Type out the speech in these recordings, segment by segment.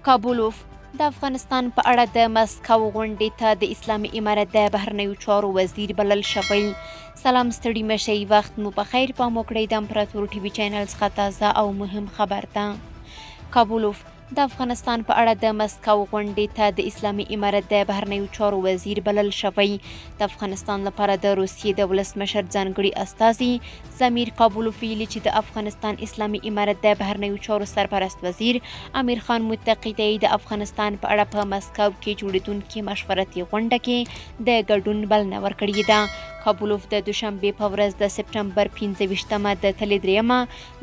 کابولوف د افغانستان په اړه د مسکو غونډې ته د اسلامي امارت د بهرنیو چارو وزیر بلل شوی. سلام ستړي مشئ، وخت مو په خیر. پام وکړئ د امپراتور ټي وي چینل څخه تازه او مهم خبر ده. کابولوف د افغانستان په اړه د مسکو غونډې ته د اسلامي امارت د بهرنیو چارو وزیر بلل شوی. د افغانستان لپاره د روسیې د ولسمشر ځانګړي استازي ضمیر کابولوف ویلي چې د افغانستان اسلامي امارت د بهرنیو چارو سرپرست وزیر امیر خان متقي ته د افغانستان په اړه په مسکو کې جوړېدونکې مشورتي غونډه کې د ګډون بلنه ورکړې ده. کابولوف د دوشنبې په ورځ د سپټمبر 15مه د تلې دریمه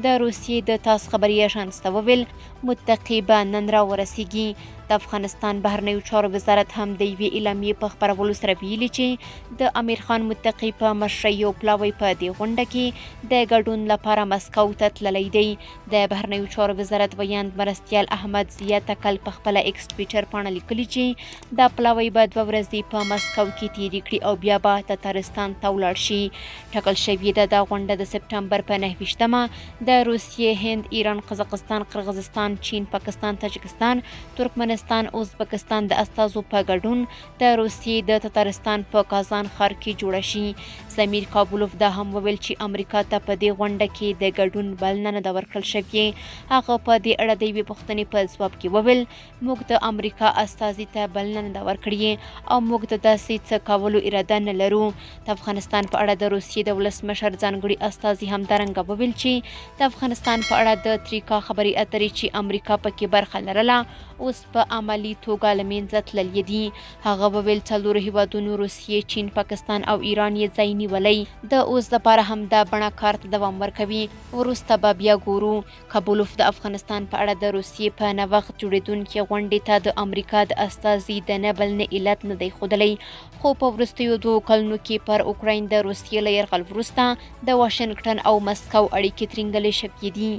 د روسیې د تاس خبري اژانس ته وویل متقي به نن راورسیږي. د افغانستان بهرنیو چارو وزارت هم د یوې اعلامیې په خپرولو سره ویلي چې د امیر خان متقي په مشرۍ یو پلاوی په دې غونډه کې د ګډون لپاره مسکو ته تللی دی. د بهرنیو چارو وزارت ویاند مرستیال احمد ضیا تکل په خپله ایکس ټویټر پاڼه لیکلي چې دا پلاوی به 2 ورځې په مسکو کې تیرې کړي او بیا به تتارستان ته ولاړ شي. ټاکل شوې ده دا غونډه د سپټمبر په 29مه د روسیې، هند، ایران، قزاقستان، قرغیزستان، چین، پاکستان، تاجکستان، ترکمنستان، ازبکستان د استازو په ګډون د روسیې د تتارستان په کازان ښار کې جوړه شي. ضمیر کابولوف دا هم وویل چې امریکا ته په دې غونډه کې د ګډون بلنه نه ده ورکړل شوې. هغه په دې اړه د یوې پوښتنې په ځواب کې وویل موږ د امریکا استازي ته بلنه نه ده ورکړې او موږ د داسې څه کولو اراده نه لرو. د افغانستان په اړه د روسیې د ولسمشر ځانګړي استازي همدارنګه وویل چې د افغانستان په اړه د تریکا خبرې اترې چې امریکا پکې برخه لرله اوس په عملي توګه له منځه تللي دي. هغه وویل 4 هیوادونو روسیې، چین، پاکستان او ایران یې ځای نیولی د اوس لپاره هم دا بڼه کار ته دوام ورکوي، وروسته به بیا ګورو. کابولوف د افغانستان په اړه د روسیې په نوښت جوړېدونکې غونډې ته د امریکا د استازي د نه بلنې علت نه دی ښودلی، خو په وروستیو 2 کلونو کې پر اوکراین د روسیې له یرغل وروسته د واشنګټن او مسکو اړیکې ترینګلې شوې دي.